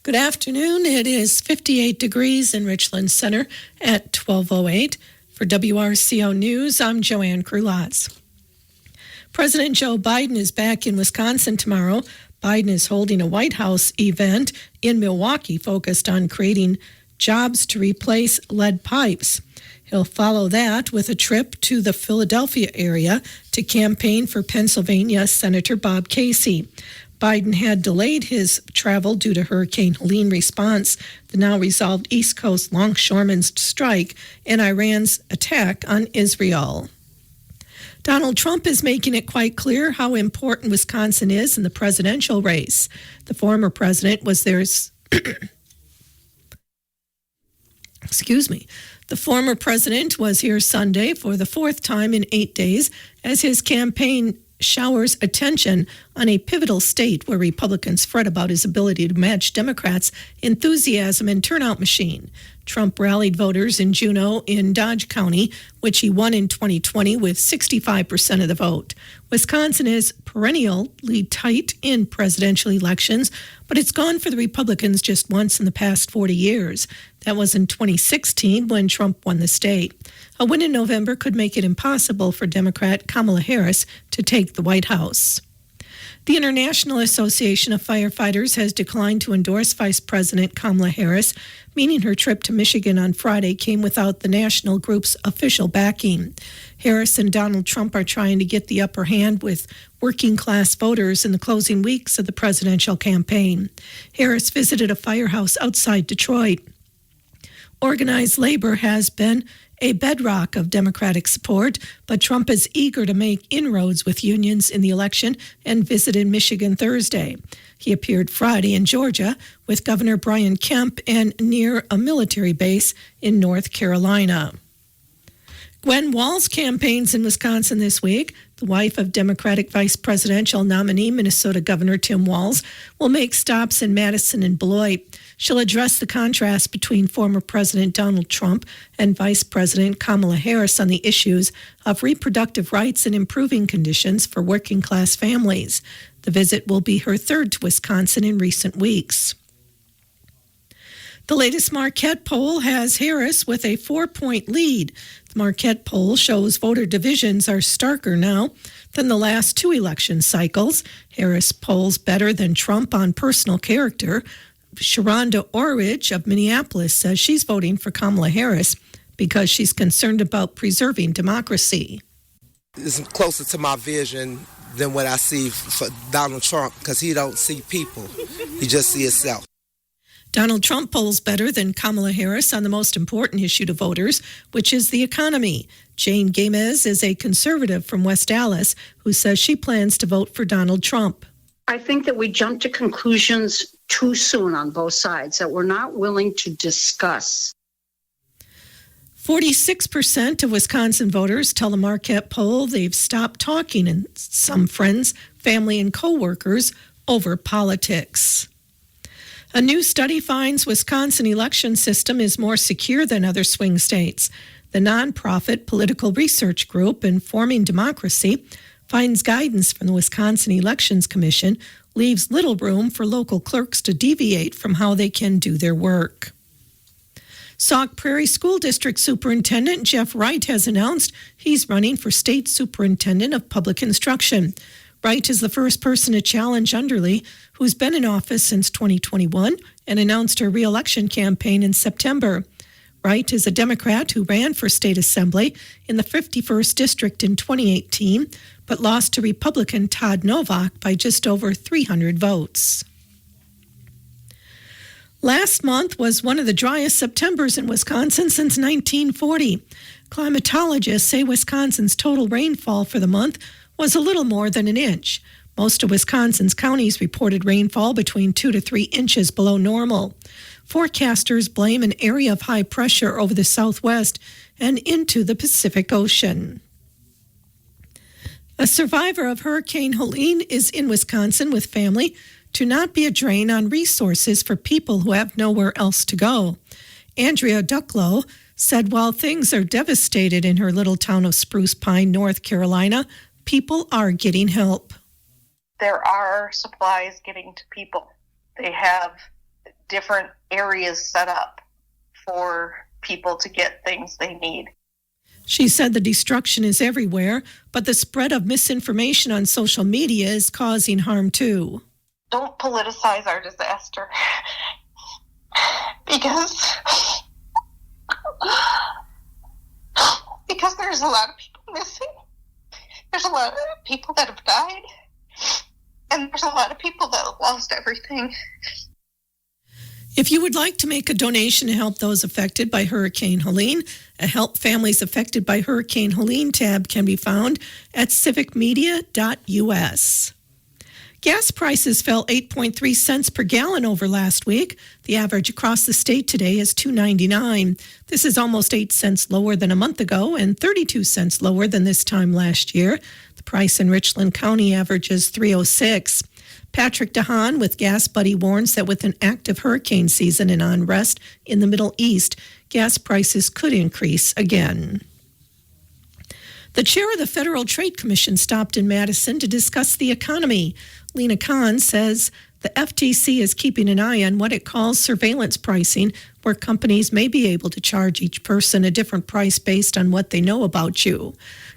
Good afternoon. It is 58 degrees in Richland Center at 12:08. For WRCO News, I'm Joanne Krulotz. President Joe Biden is back in Wisconsin tomorrow. Biden is holding a White House event in Milwaukee focused on creating jobs to replace lead pipes. He'll follow that with a trip to the Philadelphia area to campaign for Pennsylvania Senator Bob Casey. Biden had delayed his travel due to Hurricane Helene response, the now resolved East Coast longshoremen's strike, and Iran's attack on Israel. Donald Trump is making it quite clear how important Wisconsin is in the presidential race. The former president was The former president was here Sunday for the fourth time in 8 days as his campaign showers attention on a pivotal state where Republicans fret about his ability to match Democrats' enthusiasm and turnout machine. Trump rallied voters in Juneau in Dodge County, which he won in 2020 with 65% of the vote. Wisconsin is perennially tight in presidential elections, but it's gone for the Republicans just once in the past 40 years. That was in 2016 when Trump won the state. A win in November could make it impossible for Democrat Kamala Harris to take the White House. The International Association of Firefighters has declined to endorse Vice President Kamala Harris, meaning her trip to Michigan on Friday came without the national group's official backing. Harris and Donald Trump are trying to get the upper hand with working-class voters in the closing weeks of the presidential campaign. Harris visited a firehouse outside Detroit. Organized labor has been a bedrock of Democratic support, but Trump is eager to make inroads with unions in the election and visited Michigan Thursday. He appeared Friday in Georgia with Governor Brian Kemp and near a military base in North Carolina. Gwen Walz campaigns in Wisconsin this week. The wife of Democratic vice presidential nominee Minnesota Governor Tim Walz will make stops in Madison and Beloit. She'll address the contrast between former President Donald Trump and Vice President Kamala Harris on the issues of reproductive rights and improving conditions for working-class families. The visit will be her third to Wisconsin in recent weeks. The latest Marquette poll has Harris with a 4-point lead. The Marquette poll shows voter divisions are starker now than the last two election cycles. Harris polls better than Trump on personal character. Sharonda Orridge of Minneapolis says she's voting for Kamala Harris because she's concerned about preserving democracy. It's closer to my vision than what I see for Donald Trump because he don't see people. He just sees himself. Donald Trump polls better than Kamala Harris on the most important issue to voters, which is the economy. Jane Gamez is a conservative from West Dallas who says she plans to vote for Donald Trump. I think that we jump to conclusions too soon on both sides that we're not willing to discuss. 46% of Wisconsin voters tell the Marquette poll they've stopped talking and some friends, family, and coworkers over politics. A new study finds Wisconsin election system is more secure than other swing states. The nonprofit political research group Informing Democracy finds guidance from the Wisconsin Elections Commission leaves little room for local clerks to deviate from how they can do their work. Sauk Prairie School District Superintendent Jeff Wright has announced he's running for State Superintendent of Public Instruction. Wright is the first person to challenge Underly, who's been in office since 2021 and announced her re-election campaign in September. Wright is a Democrat who ran for state assembly in the 51st District in 2018, but lost to Republican Todd Novak by just over 300 votes. Last month was one of the driest Septembers in Wisconsin since 1940. Climatologists say Wisconsin's total rainfall for the month was a little more than an inch. Most of Wisconsin's counties reported rainfall between 2 to 3 inches below normal. Forecasters blame an area of high pressure over the southwest and into the Pacific Ocean. A survivor of Hurricane Helene is in Wisconsin with family to not be a drain on resources for people who have nowhere else to go. Andrea Ducklow said while things are devastated in her little town of Spruce Pine, North Carolina, people are getting help. There are supplies getting to people. They have different areas set up for people to get things they need. She said the destruction is everywhere, but the spread of misinformation on social media is causing harm too. Don't politicize our disaster because there's a lot of people missing. There's a lot of people that have died, and there's a lot of people that have lost everything. If you would like to make a donation to help those affected by Hurricane Helene, a Help Families Affected by Hurricane Helene tab can be found at civicmedia.us. Gas prices fell 8.3 cents per gallon over last week. The average across the state today is $2.99. This is almost 8 cents lower than a month ago and 32 cents lower than this time last year. The price in Richland County averages $3.06. Patrick DeHaan with Gas Buddy warns that with an active hurricane season and unrest in the Middle East, gas prices could increase again. The chair of the Federal Trade Commission stopped in Madison to discuss the economy. Lena Khan says the FTC is keeping an eye on what it calls surveillance pricing, where companies may be able to charge each person a different price based on what they know about you.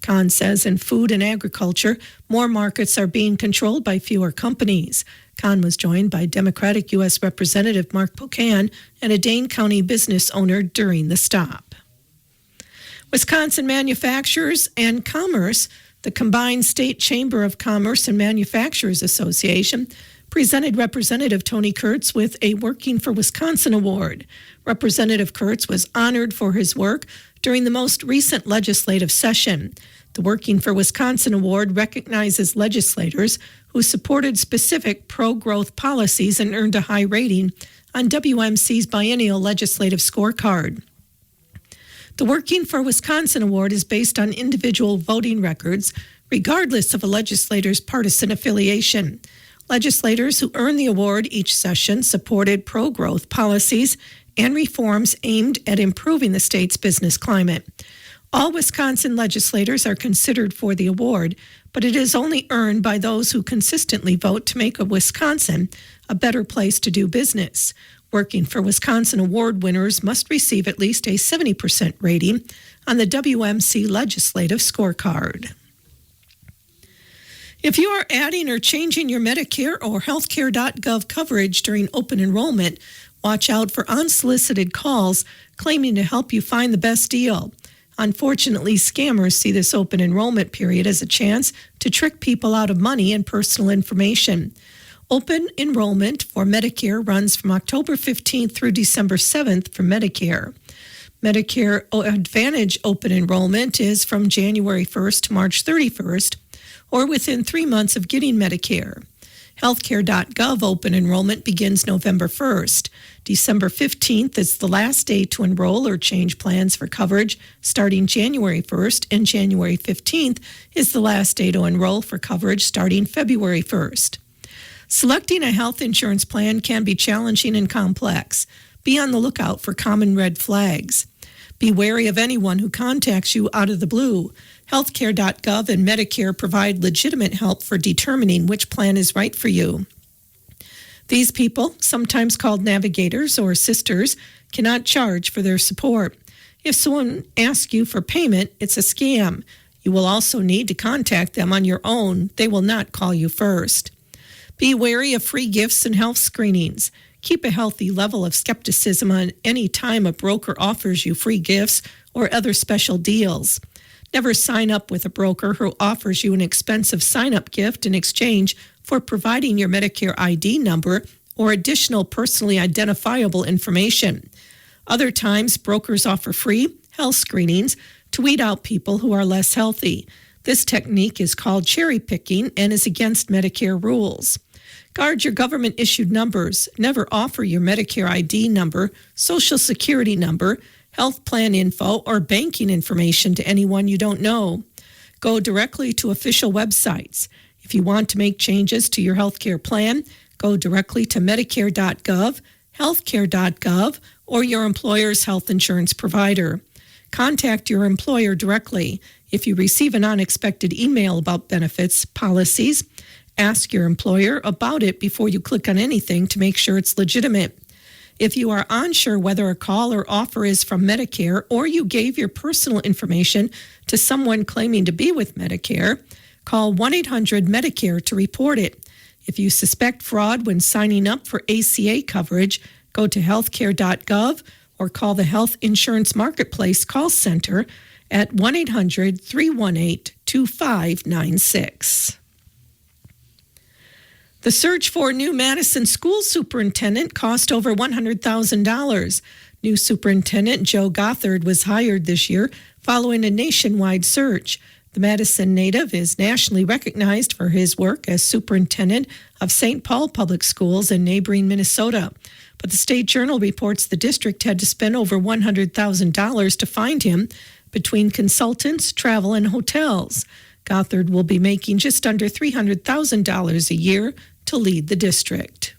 Khan says in food and agriculture, more markets are being controlled by fewer companies. Khan was joined by Democratic U.S. Representative Mark Pocan and a Dane County business owner during the stop. Wisconsin Manufacturers and Commerce, the combined State Chamber of Commerce and Manufacturers Association, presented Representative Tony Kurtz with a Working for Wisconsin Award. Representative Kurtz was honored for his work during the most recent legislative session. The Working for Wisconsin Award recognizes legislators who supported specific pro-growth policies and earned a high rating on WMC's biennial legislative scorecard. The Working for Wisconsin Award is based on individual voting records, regardless of a legislator's partisan affiliation. Legislators who earn the award each session supported pro-growth policies and reforms aimed at improving the state's business climate. All Wisconsin legislators are considered for the award, but it is only earned by those who consistently vote to make Wisconsin a better place to do business. Working for Wisconsin Award winners must receive at least a 70% rating on the WMC legislative scorecard. If you are adding or changing your Medicare or healthcare.gov coverage during open enrollment, watch out for unsolicited calls claiming to help you find the best deal. Unfortunately, scammers see this open enrollment period as a chance to trick people out of money and personal information. Open enrollment for Medicare runs from October 15th through December 7th for Medicare. Medicare Advantage open enrollment is from January 1st to March 31st, or within 3 months of getting Medicare. Healthcare.gov open enrollment begins November 1st. December 15th is the last day to enroll or change plans for coverage. Starting January 1st and January 15th is the last day to enroll for coverage starting February 1st. Selecting a health insurance plan can be challenging and complex. Be on the lookout for common red flags. Be wary of anyone who contacts you out of the blue. Healthcare.gov and Medicare provide legitimate help for determining which plan is right for you. These people, sometimes called navigators or sisters, cannot charge for their support. If someone asks you for payment, it's a scam. You will also need to contact them on your own. They will not call you first. Be wary of free gifts and health screenings. Keep a healthy level of skepticism on any time a broker offers you free gifts or other special deals. Never sign up with a broker who offers you an expensive sign-up gift in exchange for providing your Medicare ID number or additional personally identifiable information. Other times, brokers offer free health screenings to weed out people who are less healthy. This technique is called cherry picking and is against Medicare rules. Guard your government-issued numbers. Never offer your Medicare ID number, Social Security number, health plan info, or banking information to anyone you don't know. Go directly to official websites. If you want to make changes to your healthcare plan, go directly to Medicare.gov, Healthcare.gov, or your employer's health insurance provider. Contact your employer directly. If you receive an unexpected email about benefits, policies, ask your employer about it before you click on anything to make sure it's legitimate. If you are unsure whether a call or offer is from Medicare or you gave your personal information to someone claiming to be with Medicare, call 1-800-MEDICARE to report it. If you suspect fraud when signing up for ACA coverage, go to healthcare.gov or call the Health Insurance Marketplace call center at 1-800-318-2596. The search for new Madison school superintendent cost over $100,000. New superintendent Joe Gothard was hired this year following a nationwide search. The Madison native is nationally recognized for his work as superintendent of St. Paul Public Schools in neighboring Minnesota. But the State Journal reports the district had to spend over $100,000 to find him between consultants, travel, and hotels. Gothard will be making just under $300,000 a year to lead the district.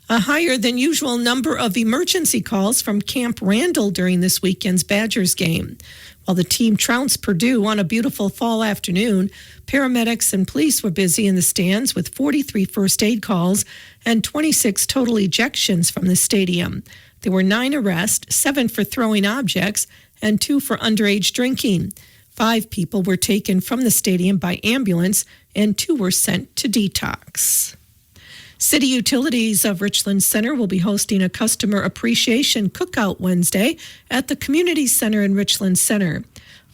A higher than usual number of emergency calls from Camp Randall during this weekend's Badgers game. While the team trounced Purdue on a beautiful fall afternoon, paramedics and police were busy in the stands with 43 first aid calls and 26 total ejections from the stadium. There were 9 arrests, 7 for throwing objects, and 2 for underage drinking. 5 people were taken from the stadium by ambulance, and 2 were sent to detox. City Utilities of Richland Center will be hosting a customer appreciation cookout Wednesday at the Community Center in Richland Center.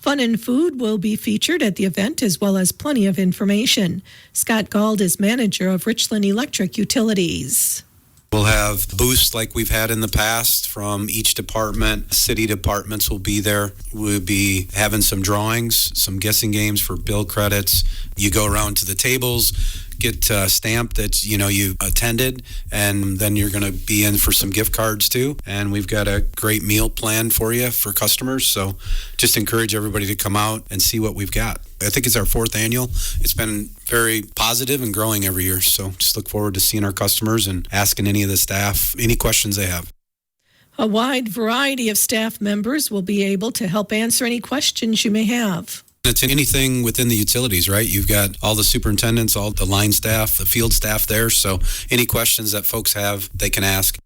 Fun and food will be featured at the event, as well as plenty of information. Scott Gald is manager of Richland Electric Utilities. We'll have booths like we've had in the past from each department. City departments will be there. We'll be having some drawings, some guessing games for bill credits. You go around to the tables, get stamped that you attended, and then you're going to be in for some gift cards too. And we've got a great meal planned for you for customers. So just encourage everybody to come out and see what we've got. I think it's our 4th annual. It's been very positive and growing every year. So just look forward to seeing our customers and asking any of the staff any questions they have. A wide variety of staff members will be able to help answer any questions you may have. It's anything within the utilities, right? You've got all the superintendents, all the line staff, the field staff there. So any questions that folks have, they can ask.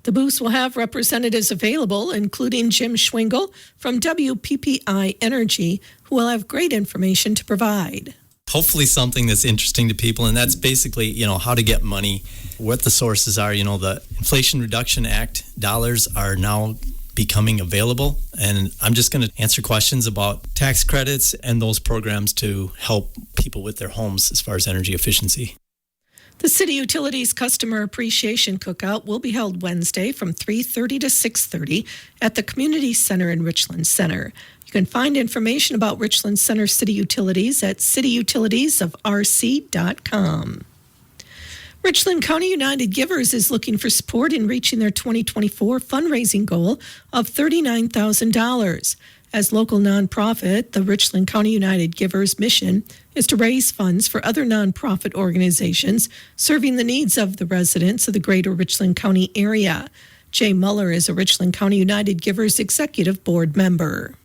The booths will have representatives available, including Jim Schwingle from WPPI Energy, who will have great information to provide. Hopefully something that's interesting to people, and that's basically, how to get money, what the sources are. The Inflation Reduction Act dollars are now becoming available, and I'm just going to answer questions about tax credits and those programs to help people with their homes as far as energy efficiency. The City Utilities Customer Appreciation Cookout will be held Wednesday from 3:30 to 6:30 at the Community Center in Richland Center. You can find information about Richland Center City Utilities at cityutilitiesofrc.com. Richland County United Givers is looking for support in reaching their 2024 fundraising goal of $39,000. As local nonprofit, the Richland County United Givers mission is to raise funds for other nonprofit organizations serving the needs of the residents of the greater Richland County area. Jay Muller is a Richland County United Givers Executive Board member.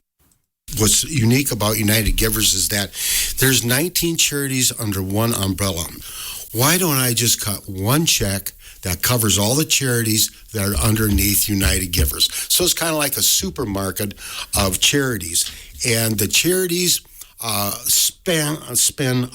What's unique about United Givers is that there's 19 charities under one umbrella. Why don't I just cut one check that covers all the charities that are underneath United Givers? So it's kind of like a supermarket of charities. And the charities spend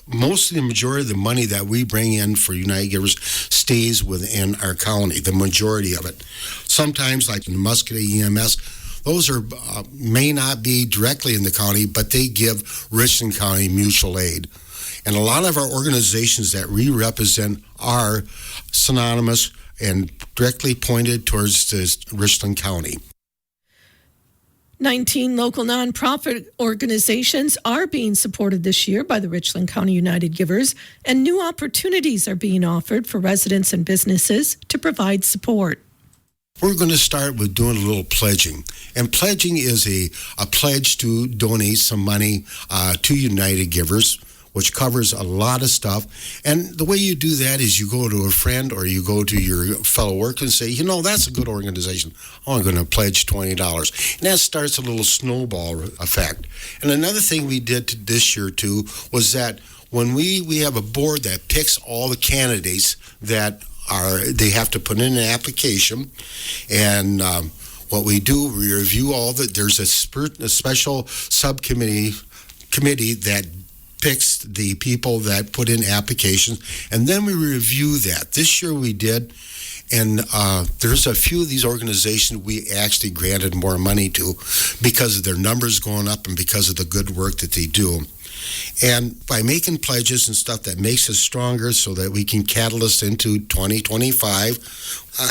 most of the majority of the money that we bring in for United Givers stays within our county, the majority of it. Sometimes, like in Muscatine EMS, those are may not be directly in the county, but they give Richland County mutual aid. And a lot of our organizations that we represent are synonymous and directly pointed towards this Richland County. 19 local nonprofit organizations are being supported this year by the Richland County United Givers, and new opportunities are being offered for residents and businesses to provide support. We're going to start with doing a little pledging. And pledging is a pledge to donate some money to United Givers, which covers a lot of stuff. And the way you do that is you go to a friend or you go to your fellow worker and say, that's a good organization. I'm going to pledge $20. And that starts a little snowball effect. And another thing we did this year, too, was that when we have a board that picks all the candidates that they have to put in an application, and what we do, we review all there's a special subcommittee that picks the people that put in applications, and then we review that. This year we did, and there's a few of these organizations we actually granted more money to because of their numbers going up and because of the good work that they do. And by making pledges and stuff, that makes us stronger so that we can catalyst into 2025.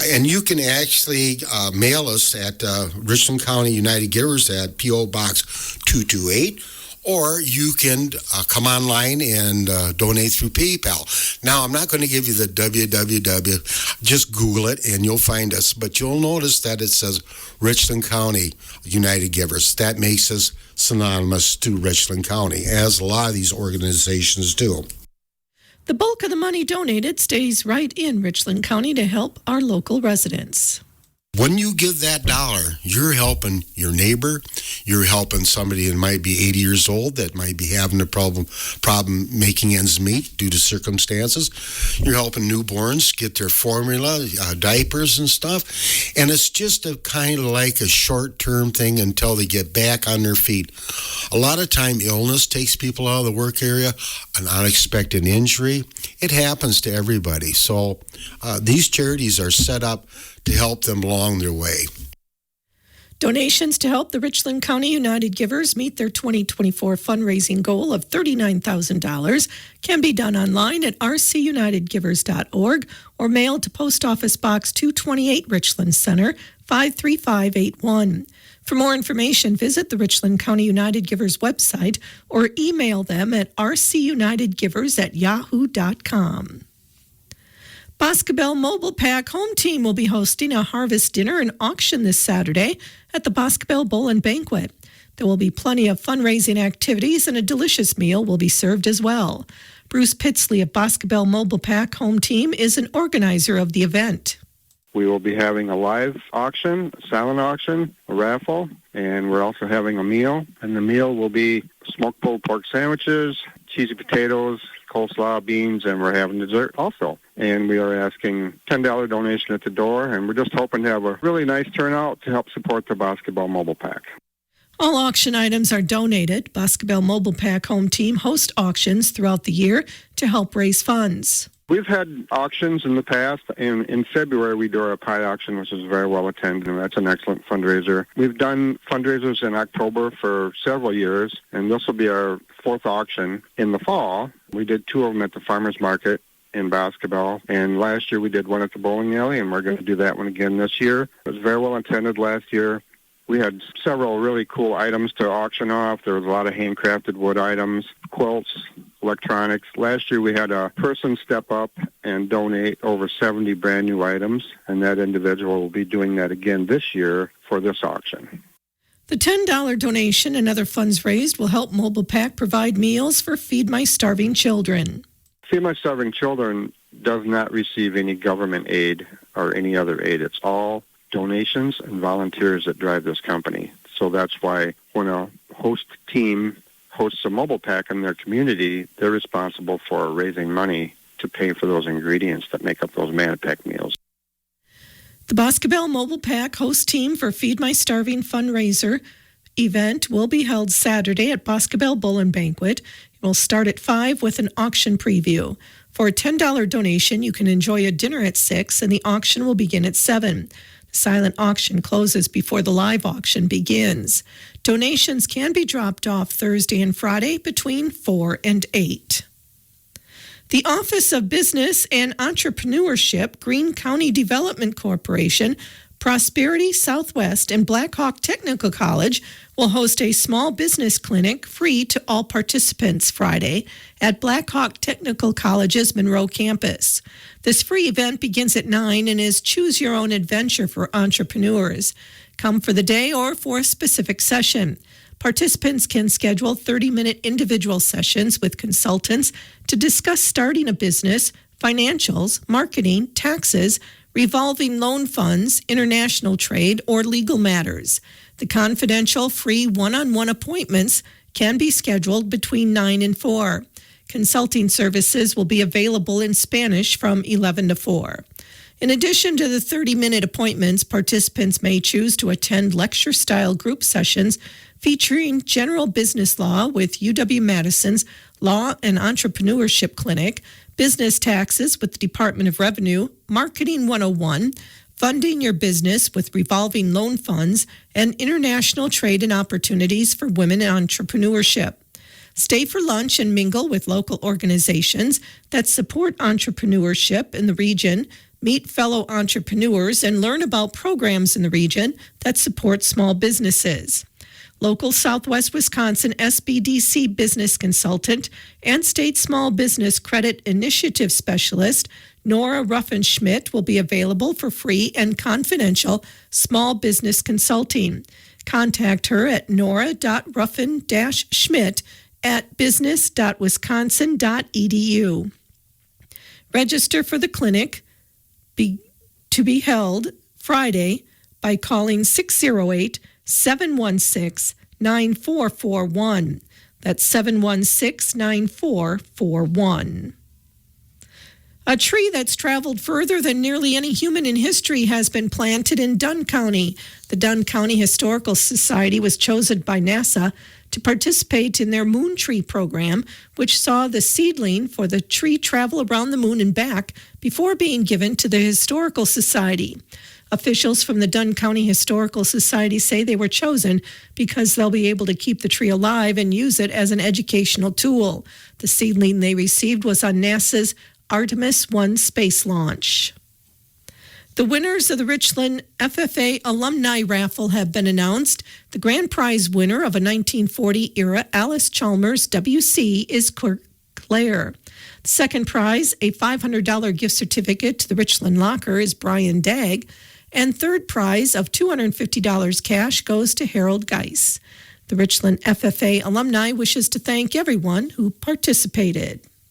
And you can actually mail us at Richland County United Givers at P.O. Box 228. Or you can come online and donate through PayPal. Now, I'm not going to give you the www. Just Google it and you'll find us. But you'll notice that it says Richland County United Givers. That makes us synonymous to Richland County, as a lot of these organizations do. The bulk of the money donated stays right in Richland County to help our local residents. When you give that $1, you're helping your neighbor. You're helping somebody that might be 80 years old that might be having a problem making ends meet due to circumstances. You're helping newborns get their formula, diapers and stuff. And it's just a kind of like a short-term thing until they get back on their feet. A lot of time, illness takes people out of the work area, an unexpected injury. It happens to everybody. So these charities are set up to help them along their way. Donations to help the Richland County United Givers meet their 2024 fundraising goal of $39,000 can be done online at rcunitedgivers.org or mailed to Post Office Box 228 Richland Center, 53581. For more information, visit the Richland County United Givers website or email them at rcunitedgivers@yahoo.com. Boscobel Mobile Pack Home Team will be hosting a harvest dinner and auction this Saturday at the Boscobel Bowl and Banquet. There will be plenty of fundraising activities and a delicious meal will be served as well. Bruce Pitsley of Boscobel Mobile Pack Home Team is an organizer of the event. We will be having a live auction, a silent auction, a raffle, and we're also having a meal. And the meal will be smoked pulled pork sandwiches, cheesy potatoes, coleslaw, beans, and we're having dessert also. And we are asking $10 donation at the door, and we're just hoping to have a really nice turnout to help support the Boscobel Mobile Pack. All auction items are donated. Boscobel Mobile Pack Home Team hosts auctions throughout the year to help raise funds. We've had auctions in the past, and in February we do our pie auction, which is very well attended, and that's an excellent fundraiser. We've done fundraisers in October for several years, and this will be our fourth auction in the fall. We did 2 of them at the farmers market in Boscobel, and last year we did one at the bowling alley, and we're going to do that one again this year. It was very well attended last year. We had several really cool items to auction off. There was a lot of handcrafted wood items, quilts, electronics. Last year we had a person step up and donate over 70 brand new items, and that individual will be doing that again this year for this auction. The $10 donation and other funds raised will help Mobile Pack provide meals for Feed My Starving Children. Feed My Starving Children does not receive any government aid or any other aid. It's all donations and volunteers that drive this company. So that's why when a host team hosts a mobile pack in their community, they're responsible for raising money to pay for those ingredients that make up those Manipack meals. The Boscobel Mobile Pack host team for Feed My Starving fundraiser event will be held Saturday at Boscobel Bowl and Banquet. It will start at 5 with an auction preview. For a $10 donation, you can enjoy a dinner at 6 and the auction will begin at 7. Silent auction closes before the live auction begins. Donations can be dropped off Thursday and Friday between 4 and 8. The Office of Business and Entrepreneurship, Greene County Development Corporation, Prosperity Southwest, and Black Hawk Technical College will host a small business clinic free to all participants Friday at Black Hawk Technical College's Monroe campus. This free event begins at 9 and is choose your own adventure for entrepreneurs. Come for the day or for a specific session. Participants can schedule 30-minute individual sessions with consultants to discuss starting a business, financials, marketing, taxes, revolving loan funds, international trade, or legal matters. The confidential free one-on-one appointments can be scheduled between 9 and 4. Consulting services will be available in Spanish from 11 to 4. In addition to the 30-minute appointments, participants may choose to attend lecture-style group sessions featuring general business law with UW-Madison's Law and Entrepreneurship Clinic, business taxes with the Department of Revenue, Marketing 101, funding your business with revolving loan funds, and international trade and opportunities for women in entrepreneurship. Stay for lunch and mingle with local organizations that support entrepreneurship in the region, meet fellow entrepreneurs, and learn about programs in the region that support small businesses. Local Southwest Wisconsin SBDC business consultant and State Small Business Credit Initiative Specialist Nora Ruffenschmidt will be available for free and confidential small business consulting. Contact her at nora.ruffen-schmidt at business.wisconsin.edu. Register for the clinic to be held Friday by calling 608-716-9441. That's 716-9441. A tree that's traveled further than nearly any human in history has been planted in Dunn County. The Dunn County Historical Society was chosen by NASA to participate in their Moon Tree program, which saw the seedling for the tree travel around the moon and back before being given to the Historical Society. Officials from the Dunn County Historical Society say they were chosen because they'll be able to keep the tree alive and use it as an educational tool. The seedling they received was on NASA's Artemis 1 space launch. The winners of the Richland FFA Alumni Raffle have been announced. The grand prize winner of a 1940-era Alice Chalmers WC is Claire. The second prize, a $500 gift certificate to the Richland Locker, is Brian Dagg. And third prize of $250 cash goes to Harold Geis. The Richland FFA alumni wishes to thank everyone who participated.